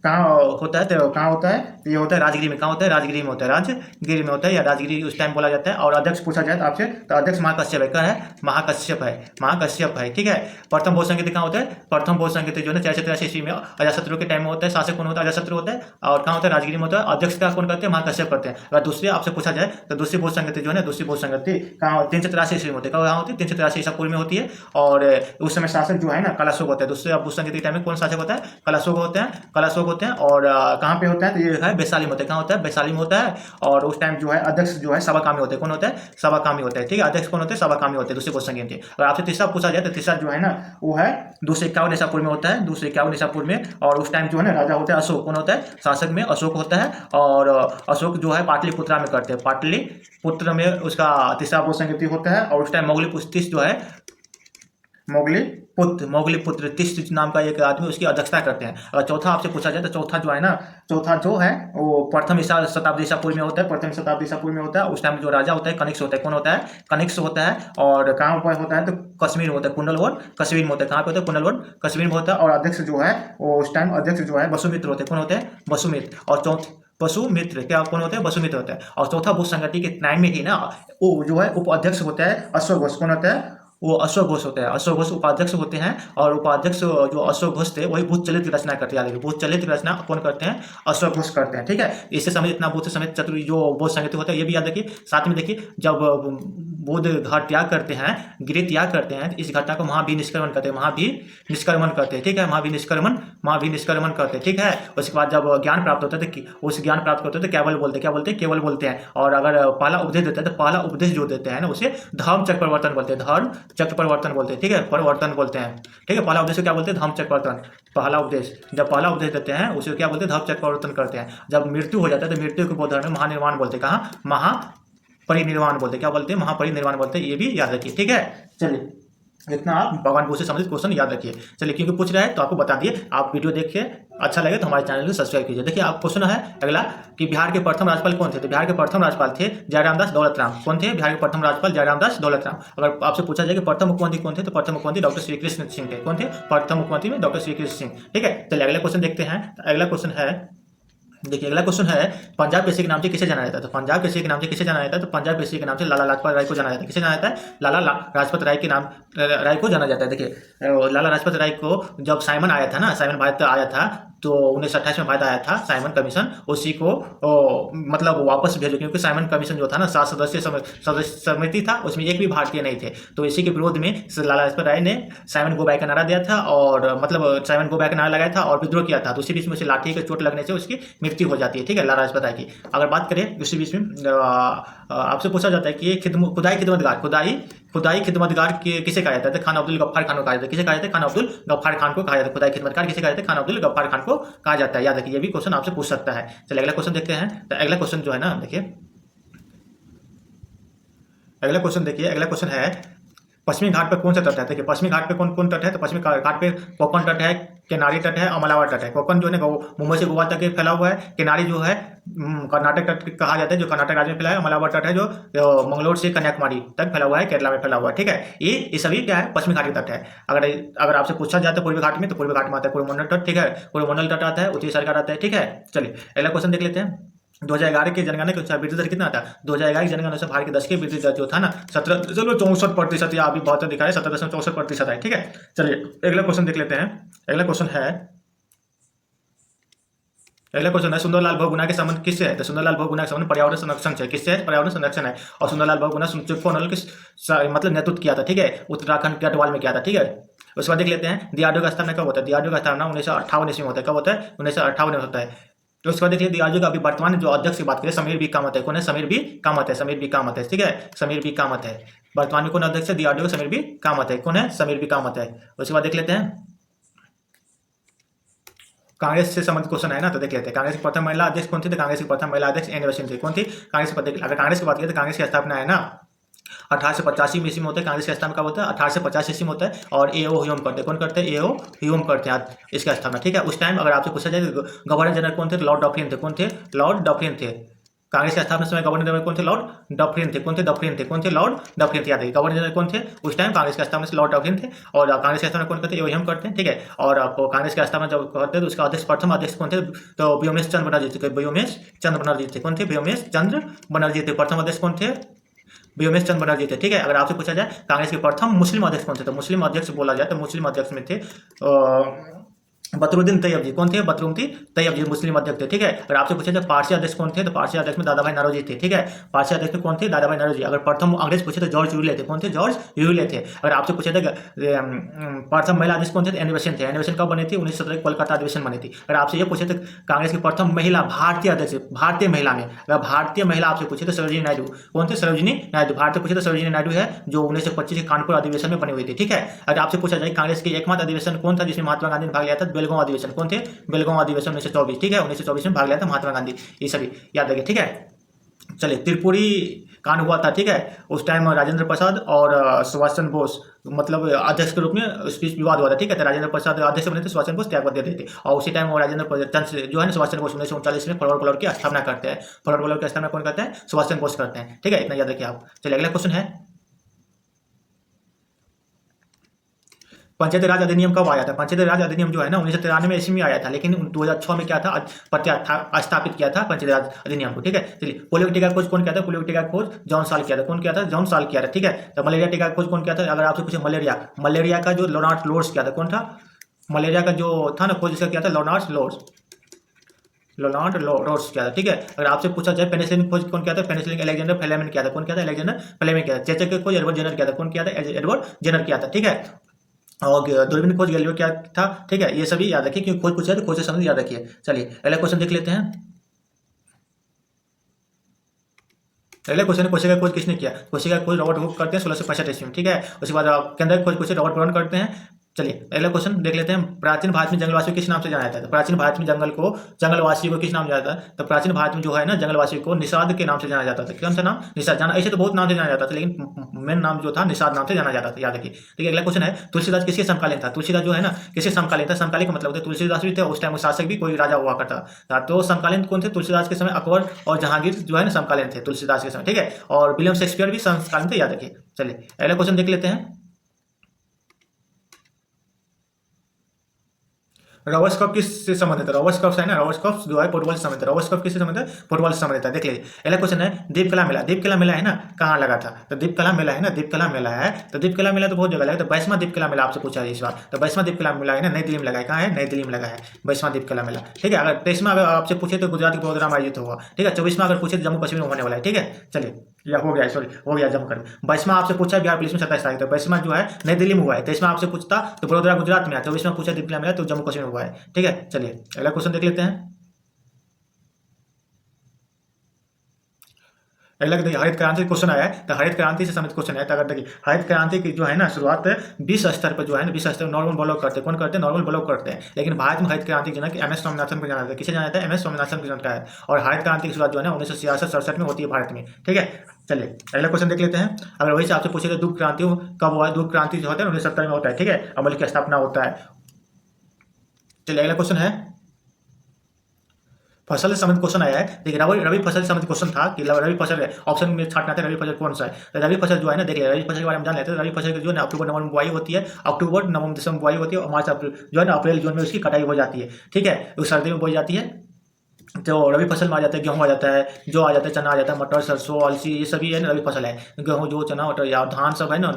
कहाँ होता है, तो कहाँ होता है, ये होता है राजगिरी में। कहाँ होता है, राजगिरी में होता है, राजगिरी में होता है, या राजगिरी उस टाइम बोला जाता है। और अध्यक्ष पूछा जाए तो आपसे, तो अध्यक्ष महाकश्यप है। क्या है, महाकश्यप है, महाकश्यप है। ठीक है, प्रथम बोध संगति कहाँ होता है, प्रथम बोध संगति जो है 483 ईस्वी में अजातशत्रु के टाइम में होता है। शासक कौन होता है, अजातशत्रु होता है। और कहाँ होता है, राजगिरी में होता है। अध्यक्ष का कौन करते हैं, महाकश्यप करते हैं। अगर दूसरी आपसे पूछा जाए तो दूसरी बोध संगति जो है ना, दूसरी बोध संगति कहाँ 383 ईस्वी में होती है। कहाँ होती है, 383 ईसा पूर्व में होती है। और उस समय शासक जो है ना कलाशोक होता है। दूसरे बोध संगति के टाइम में कौन शासक होता है, कलाशोक होते हैं, कलाशोक होते हैं। और कहाँ पे होता है, तो ये है वैशाली में होता है। कहाँ होता है, वैशाली में होता है। और उस टाइम जो है अध्यक्ष जो है सभाकामी होते हैं। कौन होता है, सभाकामी होता है। ठीक है, अध्यक्ष कौन होते हैं, सभाकामी होते हैं, दूसरे बोध संगति। अगर आपसे तीसरा पूछा जाए तो तीसरा जो है ना वो है 251 ईसा पूर्व में होता है, 251 ईसा पूर्व में। और उस टाइम जो है ना राजा होता है अशोक। कौन होता है, शासक में अशोक होता है। और अशोक जो है पाटलिपुत्रा में करते हैं, पाटलिपुत्र में उसका तीसरा बोध संगति होता है। और उस टाइम मोगली जो है मोगलीपुत्र तीस नाम का एक आदमी उसकी अध्यक्षता करते हैं। अगर चौथा आपसे पूछा जाए तो चौथा जो है ना, चौथा जो है वो प्रथम शताब्दी ईसा पूर्व में होता है, प्रथम शताब्दी ईसा पूर्व में होता है। उस टाइम जो राजा होता है कनिष्क होता है। कौन होता है, कनिष्क होता है। और कहाँ पर होता है, तो कश्मीर में होता है, कुंडलवन कश्मीर में होता है। कहाँ पे होता है, कुंडलवन कश्मीर में होता है। और अध्यक्ष जो है वो उस टाइम अध्यक्ष जो है वसुमित्र होते हैं। कौन होते हैं, वसुमित्र। और वसुमित्र क्या कौन होता है, वसुमित्र होता है। और चौथा बोध संगति के टाइम में ही ना वो जो है उपाध्यक्ष होता है अश्वघोष। कौन होता है, वो अश्वघोष होते हैं। अश्वघोष उपाध्यक्ष होते हैं। और उपाध्यक्ष जो अश्वघोष थे वही भूतचलित की रचना करते हैं। भूतचलित की रचना कौन करते हैं, अश्वघोष करते हैं। ठीक है, इससे समय इतना बुद्ध समेत चतुर जो बोध संगति होता है ये भी याद रखिए। साथ में देखिए जब बुद्ध घर त्याग करते हैं, गृह त्याग करते हैं, इस घटना को महाभिनिष्क्रमण करते हैं, महाभिनिष्क्रमण करते हैं। ठीक है, महाभिनिष्क्रमण करते हैं। ठीक है, उसके बाद जब ज्ञान प्राप्त होता है तो उस ज्ञान प्राप्त करते हैं तो केवल बोलते हैं। क्या बोलते हैं, केवल बोलते हैं। और अगर पहला उपदेश देते हैं तो पहला उपदेश जो देते हैं ना उसे धर्म चक्र परिवर्तन बोलते हैं, धर्म चक्र परिवर्तन बोलते हैं। ठीक है, परिवर्तन बोलते हैं। ठीक है, पहला उपदेश क्या बोलते हैं, धर्म चक्र परिवर्तन। पहला उपदेश, जब पहला उपदेश देते हैं उसे क्या बोलते हैं, धर्म चक्र परिवर्तन करते हैं। जब मृत्यु हो जाता है तो मृत्यु के बौद्ध धर्म में महानिर्वाण बोलते हैं। कहाँ, महापरिनिर्वाण बोलते हैं। क्या बोलते हैं, महापरिनिर्वाण बोलते हैं। ये भी याद रखिए। ठीक है, चलिए इतना आप भगवान बुद्ध से संबंधित क्वेश्चन याद रखिए। चलिए क्योंकि पूछ रहा है तो आपको बता दिए। आप वीडियो देखिए, अच्छा लगे तो हमारे चैनल को सब्सक्राइब कीजिए। देखिए आप क्वेश्चन है अगला कि बिहार के प्रथम राज्यपाल कौन थे। तो बिहार के प्रथम राज्यपाल थे जयराम दास दौलत राम। कौन थे, बिहार के प्रथम राज्यपाल जयराम दास दौलत राम। अगर आपसे पूछा जाए कि प्रथम मुख्यमंत्री कौन थे, तो प्रथम मुख्यमंत्री डॉक्टर श्री कृष्ण सिंह थे। कौन थे, प्रथम मुख्यमंत्री में डॉक्टर श्री कृष्ण सिंह। ठीक है, चलिए अगला क्वेश्चन देखते हैं। अगला क्वेश्चन है, देखिए अगला क्वेश्चन है पंजाब केसरी के नाम से किसे जाना जाता है। तो पंजाब केसरी के नाम से किसे जाना जाता है, तो पंजाब केसरी के नाम से लाला लाजपत राय को जाना जाता है। किसे जाना जाता है, लाला लाजपत राय के नाम राय को जाना जाता है। देखिए लाला लाजपत राय को जब साइमन आया था ना, साइमन भारत आया था तो 1928 में भारत आया था साइमन कमीशन, उसी को मतलब वापस भेजो। क्योंकि साइमन कमीशन जो था ना 7 सदस्य समिति था, उसमें एक भी भारतीय नहीं थे। तो इसी के विरोध में लाला लाजपत राय ने साइमन गो बैक का नारा दिया था, और मतलब साइमन गो बैक का नारा लगाया था और विद्रोह किया था। तो उसी बीच में उसे लाठी के चोट लगने से उसकी मृत्यु हो जाती है। ठीक है, लाला लाजपत राय की अगर बात करें उसी बीच में आपसे पूछा जाता है कि खुदाई खिदमतगार किसे कहा जाता है, खान अब्दुल गफ्फार खान को कहा जाता है। किसे कहा जाता है, खान अब्दुल गफ्फार खान को कहा जाता है। खुदाई खिदमतगार किसे कहा जाता है, खान अब्दुल गफ्फार खान को कहा जाता है। याद रखिए, ये भी क्वेश्चन आपसे पूछ सकता है। चलिए अगला क्वेश्चन देखते हैं। तो अगला क्वेश्चन जो है ना, देखिए अगला क्वेश्चन देखिए। अगला क्वेश्चन है पश्चिमी घाट पर कौन सा तट है? देखिए पश्चिमी घाट पे कौन कौन तट है, तो पश्चिमी घाट पे कोकण तट है, केनारी तट है, अमलावा तट है। कोकण जो है ना मुंबई से गोवा तक फैला हुआ है। केनारी जो है कर्नाटक तट कहा जाता है, जो कर्नाटक राज्य में फैला है। अमलावा तट है जो मंगलोर से कन्याकुमारी तक फैला हुआ है, केरला में फैला हुआ है। ठीक है, ये सभी क्या है, पश्चिमी घाट के तट है। अगर अगर आपसे पूछा जाए तो पूर्वी घाट में, तो पूर्वी घाट में आता है कोरोमंडल तट। ठीक है, कोरोमंडल तट आता है, उत्तरी सरकार आता है। ठीक है, चलिए अगला क्वेश्चन देख लेते हैं। 2011 के जनगणना के अनुसार वृद्धि दर कितना था? 2011 की जनगणना अनुसार भारत के 10 की वृद्धि दर जो था ना 17.64%, या अभी बहुत दिखा है 17.64% है। ठीक है, चलिए अगला क्वेश्चन देख लेते हैं। अगला क्वेश्चन है सुंदरलाल बहुगुणा के संबंध किससे है? तो सुंदरलाल बहुगुणा के संबंध पर्यावरण संरक्षण से। किससे है? पर्यावरण संरक्षण है। और सुंदरलाल बहुगुणा चिपको नल किस मतलब नेतृत्व किया था। ठीक है, उत्तराखंड गढ़वाल में किया था। ठीक है, उसके बाद देख लेते हैं डीआरडीओ का स्थापना कब होता है? डीआरडीओ का स्थापना 1958 ईस्वी में होता है। कब होता है? 1958 में होता है। तो उसके बाद देखिए डीआरडीओ का अभी वर्तमान जो अध्यक्ष की बात करें, समीर बी कामत है। कौन है? समीर बी कामत है। समीर बी कामत है। ठीक है, समीर बी कामत है। वर्तमान में कौन अध्यक्ष है डीआरडीओ? समीर बी कामत है। कौन है? समीर बी कामत है। उसके बाद देख लेते हैं कांग्रेस से संबंधित क्वेश्चन है ना, तो देख लेते हैं कांग्रेस की प्रथम महिला अध्यक्ष कौन थी? तो कांग्रेस की प्रथम महिला अध्यक्ष एन वसीम थी। कौन थी? कांग्रेस की अगर कांग्रेस की बात करें तो कांग्रेस की स्थापना है ना 1885 ईस्वी में होता है। कांग्रेस का स्थापना कब होता है? 1850 ईस्वी में होता है। और एओ ह्यूम करते हैं। कौन करते हैं? एओ ह्यूम करते हैं इसका स्थापना। ठीक है, उस टाइम अगर आपसे पूछा जाए गवर्नर जनरल कौन थे? लॉर्ड डफरिन थे। कौन थे? लॉर्ड डफरिन थे। कांग्रेस के स्थापना समय गवर्नर जनरल कौन थे? लॉर्ड डफरिन थे। कौन थे? डफरिन थे। कौन थे? लॉर्ड डफरिन थे। याद रखिए गवर्नर जनरल कौन थे उस टाइम कांग्रेस के स्थापना से? लॉर्ड डफरिन थे। और कांग्रेस के स्थापना कौन करते हैं? एओ करते हैं। ठीक है, और आपको कांग्रेस के स्थापना जब करते हैं तो उसका अध्यक्ष प्रथम अध्यक्ष कौन थे? तो व्योमेश चंद्र बनर्जी थे। व्योमेश चंद्र बनर्जी थे। कौन थे? व्योमेश चंद्र बनर्जी थे। प्रथम अध्यक्ष कौन थे? व्योमेश चंद्र बनर्जी थे। ठीक है, अगर आपसे पूछा जाए कांग्रेस के प्रथम मुस्लिम अध्यक्ष कौन थे, तो मुस्लिम अध्यक्ष बोला जाए तो मुस्लिम अध्यक्ष में थे बदरुद्दीन तैयब जी। कौन थे? बदरुद्दीन तैयब जी मुस्लिम अध्यक्ष थे। ठीक है, अगर आपसे पूछे तो पारसी अध्यक्ष कौन थे, तो पारसी अध्यक्ष में दादा भाई नौरोजी थे। ठीक है, पारसी अध्यक्ष में कौन थे? दादा भाई नौरोजी। अगर प्रथम अंग्रेज पूछे तो जॉर्ज यूले थे। कौन थे? जॉर्ज यूले थे। अगर आपसे पूछे तो प्रथम महिला अध्यक्ष कौन थे? एनी बेसेंट थे। एनी बेसेंट कब बनी थी? 1917 कोलकाता अधिवेशन बनी थी। अगर आपसे ये पूछे तो कांग्रेस की प्रथम महिला भारतीय अध्यक्ष, भारतीय महिला में अगर भारतीय महिला आपसे पूछे तो सरोजिनी नायडू। कौन थे? सरोजिनी नायडू। भारतीय पूछे तो सरोजिनी नायडू है, जो 1925 के कानपुर अधिवेशन में बनी हुई थी। ठीक है, अगर आपसे पूछा जाए कांग्रेस की एकमात्र अधिवेशन कौन था जिसमें महात्मा गांधी ने भाग लिया था? बेलगांव अधिवेशन। कौन थे? बेलगांव अधिवेशन 1924। ठीक है, 1924 में भाग लिया था महात्मा गांधी। ये सभी याद रखिए। ठीक है, चलिए त्रिपुरी कांड हुआ था। ठीक है, उस टाइम राजेंद्र प्रसाद और सुभाष चंद्र बोस मतलब अध्यक्ष के रूप में उस बीच विवाद हुआ था। ठीक है, तो राजेंद्र प्रसाद अध्यक्ष बने थे, सुभाष चंद्र बोस त्यागपत्र दे थे। और उसी टाइम राजेंद्र चंद्र जो है ना सुभाष चंद्र बोस 1939 में फॉरवर्ड ब्लॉक की स्थापना करते हैं। फॉरवर्ड ब्लॉक की स्थापना कौन करते हैं? सुभाष चंद्र बोस करते हैं। ठीक है, इतना याद रखिए आप। चलिए अगला क्वेश्चन है पंचायती राज अधिनियम कब आया था? पंचायती राज अधिनियम जो है ना 1993 ईस्वी में आया था, लेकिन 2006 में क्या था? स्थापित किया था पंचायती राज अधिनियम को। ठीक है, चलिए पोलियो की टीका खोज कौन किया था? पोलियो की टीका खोज जॉन साल किया था। कौन किया था? जॉन साल किया था। ठीक है, तो मलेरिया टीका खोज कौन किया था? अगर आपसे पूछे मलेरिया का जो लोनार्ड लोर्स किया था। कौन था? मलेरिया का जो था ना खोज इसका किया था लोनार्ड लोर्स किया था। ठीक है, अगर आपसे पूछा जाए पेनिसिलिन खोज कौन किया था? पेनिसिलिन अलेक्जेंडर फ्लेमिंग किया था। कौन किया था? अलेक्जेंडर फ्लेमिंग किया था। चेचक की खोज एडवर्ड जेनर किया था। कौन किया था? एडवर्ड जेनर किया था। ठीक है, और दूरबीन खोज गैलीलियो क्या था? ठीक है, ये सभी याद रखिए क्योंकि खोज पूछा है तो खोज से संबंधित याद रखिए। चलिए अगला क्वेश्चन देख लेते हैं। अगला क्वेश्चन है कोशिका खोज किसने किया? कोशिका खोज रॉबर्ट हुक करते हैं 1665 ईस्वी में। ठीक है, उसके बाद केंद्र खोज पूछे रॉबर्ट ब्राउन करते हैं। चलिए अगला क्वेश्चन देख लेते हैं। प्राचीन भारत में जंगलवासियों को किस नाम से जाना जाता है? तो प्राचीन भारत में जंगलवासियों को किस नाम से जाना जाता है? तो प्राचीन भारत में जो है ना जंगलवासियों को निषाद के नाम से जाना जाता था। कौन सा नाम? निषाद। जाना ऐसे तो बहुत नाम से जाना जाता था, लेकिन मेन नाम जो था निषाद नाम से जाना जाता था। याद रखिए। ठीक है, अगला क्वेश्चन है तुलसीदास किसके समकालीन था? तुलसीदास जो है ना किसके समकालीन था? समकालीन का मतलब होता है तुलसीदास भी थे, उस टाइम शासक भी कोई राजा हुआ करता था। तो समकालीन कौन थे? तुलसीदास के समय अकबर और जहांगीर जो है ना समकालीन थे तुलसीदास के समय। ठीक है, और विलियम शेक्सपियर भी समकालीन थे। याद रखिए। चलिए अगला क्वेश्चन देख लेते हैं। रवर्स कप किससे संबंधित है? रवर्स कप है ना, रवर्स कप जो है फुटबॉल से संबंधित है। रवर्स कप किससे संबंधित है? फुटबॉल से संबंधित है। देख लीजिए अगला क्वेश्चन है दीपकला मेला। दीपकला मेला है ना कहाँ लगा था? तो दीपकला मेला है ना, दीपकला मेला है तो दीपकला मेला तो बहुत जगह लगा। तो 22वां दीपकला मेला आपसे पूछा है इस बार। तो 22वां दीपकला मेला है ना नई दिल्ली में लगा है। कहाँ है? नई दिल्ली में लगा है 22वां दीपकला मेला। ठीक है, अगर 23वां अगर आपसे पूछे तो गुजरात के वडोदरा में आयोजित होगा। ठीक है, 24वां अगर पूछे तो जम्मू कश्मीर में होने वाला है। ठीक है, चलिए या हो गया, सॉरी हो गया जम्मू कश्मीर। 22वां आपसे पूछा बिहार पुलिस में 27 तारीख। तो 22वां जो है नई दिल्ली में हुआ है। 23वां आपसे पूछता तो वडोदरा गुजरात में है। 24वां पूछा दीपकला मेला तो जम्मू कश्मीर में हुआ है। ठीक है, चलिए अगला क्वेश्चन देख लेते हैं। अगला देखिए हरित क्रांति क्वेश्चन आया है, तो हरित क्रांति से संबंधित क्वेश्चन है। तो अगर देखिए हरित क्रांति की जो है ना शुरुआत विश्व स्तर पर जो है ना, विश्व स्तर नॉर्मल ब्लॉक करते हैं। कौन करते हैं? नॉर्मल ब्लॉक करते हैं। लेकिन भारत में हरित क्रांति जो है कि एम एस स्वामीनाथन को जाना जाता है। किसे जाना जाता है? एम एस स्वामीनाथन को जाना है। और हरित क्रांति की शुरुआत जो है ना 1966-67 में होती है भारत में। ठीक है, चलिए अगला क्वेश्चन देख लेते हैं। अगर वही से आपसे पूछे तो दुग्ध क्रांति कब हुआ है? दुग्ध क्रांति जो होता है 1970 में होता है। ठीक है, अमूल की स्थापना होता है। चलिए अगला क्वेश्चन है, फसल से संबंधित क्वेश्चन आया है। देखिए रबी फसल से संबंधित क्वेश्चन था कि रबी फसल ऑप्शन में छाटना था, रबी फसल कौन सा है? तो रबी फसल जो है ना, देखिए रबी फसल के बारे में जान लेते हैं। रबी फसल की जो है ना अक्टूबर नवंबर में बुआई होती है, अक्टूबर नवंबर दिसंबर बुआई होती है और मार्च अप्रैल जो है ना अप्रैल जून में उसकी कटाई हो जाती है। ठीक है, वो सर्दी में बोई जाती है। तो रबी फसल में आ जाता है गेहूँ आ जाता है, जो आ जाता है चना आ जाता है, मटर सरसों अलसी ये सभी है ना रबी फसल है। गेहूँ जो चना मटर या धान सब है ना,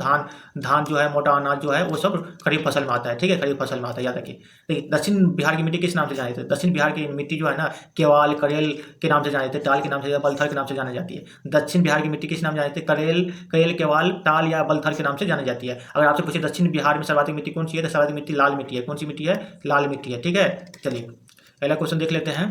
धान जो है मोटा अनाज जो है वो सब खरीफ फसल में आता है। ठीक है, खरीफ फसल में आता है, याद रखिए। देखिए दक्षिण बिहार की मिट्टी किस नाम से जानी जाती है? दक्षिण बिहार की मिट्टी जो है ना केवाल करेल के नाम से जानी जाती है, टाल के नाम से, बलथर के नाम से जानी जाती है। दक्षिण बिहार की मिट्टी किस नाम से जानी जाती है? करेल केवाल टाल या बलथर के नाम से जानी जाती है। अगर आपसे पूछे दक्षिण बिहार में सर्वाधिक मिट्टी कौन सी है, तो सर्वाधिक मिट्टी लाल मिट्टी है। कौन सी मिट्टी है? लाल मिट्टी है। ठीक है, चलिए अगला क्वेश्चन देख लेते हैं।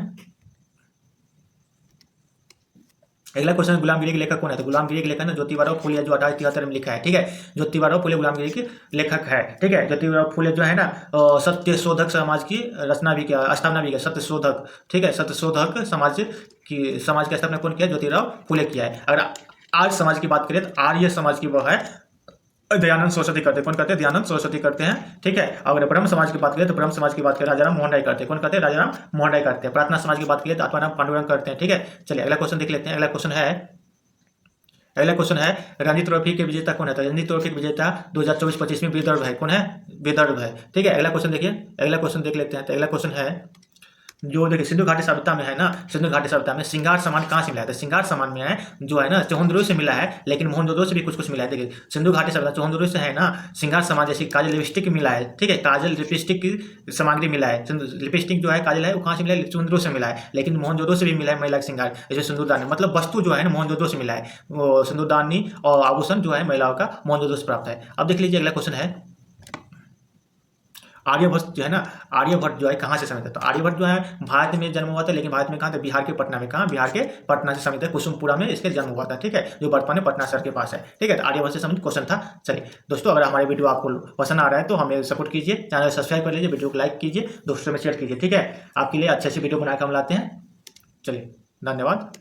अगला क्वेश्चन गुलामगिरी के लेखक कौन है? तो गुलामगिरी के लेखक ना ज्योतिबा फुले जो 1873 में लिखा है। ठीक है, ज्योतिबा फुले गुलामगिरी के लेखक है। ठीक है, ज्योतिबा फुले जो है ना सत्यशोधक समाज की रचना भी किया, स्थापना भी किया, सत्यशोधक। ठीक है, सत्यशोधक समाज की स्थापना कौन किया? ज्योतिराव फुले किया है। अगर आर्य समाज की बात करें तो आर्य समाज की वह है दयानंद सरस्वती करते हैं। कौन करते हैं? दयानंद सरस्वती करते हैं। ठीक है, अगर ब्रह्म समाज की बात करें तो ब्रह्म समाज की बात करें राजाराम मोहन राय करते हैं। कौन करते हैं? राजाराम मोहन राय करते हैं। प्रार्थना समाज की बात करें तो आत्माराम पांडुरंग करते हैं। ठीक है, चलिए अगला क्वेश्चन देख लेते हैं। अगला क्वेश्चन है रणजी ट्रॉफी के विजेता कौन है? तो रणजी ट्रॉफी के विजेता 2024-25 में विदर्भ है। कौन है? विदर्भ है। ठीक है, अगला क्वेश्चन देखिए, अगला क्वेश्चन देख लेते हैं। तो अगला क्वेश्चन है जो देखिए सिंधु घाटी सभ्यता में है ना, सिंधु घाटी सभ्यता में श्रृंगार सामान कहाँ से मिला है? तो श्रृंगार सामान में है जो है ना चौहंदुरु से मिला है, लेकिन मोहनजोदड़ो से भी कुछ कुछ मिला है। देखिए सिंधु घाटी सभ्यता चौहंदुरु से है ना, श्रृंगार सामान जैसे काजल लिपस्टिक मिला है। ठीक है, काजल लिपस्टिक की सामग्री मिला है। लिपस्टिक जो है काजल है वो कहाँ से मिला है? चौहंदुरु से मिला है, लेकिन मोहनजोदड़ो से भी मिला है महिला का श्रृंगार, जैसे सिंदूरदानी, मतलब वस्तु जो है ना मोहनजोदड़ो से मिला है। वो सिंदूरदानी और आभूषण जो है महिलाओं का मोहनजोदड़ो से प्राप्त है। अब देख लीजिए अगला क्वेश्चन है आर्यभट्ट जो है ना, आर्यभट्ट जो है कहाँ से समित है? तो आर्यभट्ट जो है भारत में जन्म हुआ था, लेकिन भारत में कहाँ था? बिहार के पटना में। कहाँ? बिहार के पटना से समित है, कुसुमपुरा में इसके जन्म हुआ था। ठीक है, जो वर्तमान में पटना शहर के पास है। ठीक है, तो आर्यभट्ट से संबंधित क्वेश्चन था। चलिए दोस्तों, अगर हमारे वीडियो आपको पसंद आ रहा है तो हमें सपोर्ट कीजिए, चैनल सब्सक्राइब कर लीजिए, वीडियो को लाइक कीजिए, दोस्तों में शेयर कीजिए। ठीक है, आपके लिए अच्छे अच्छे वीडियो बनाकर हम लाते हैं। चलिए धन्यवाद।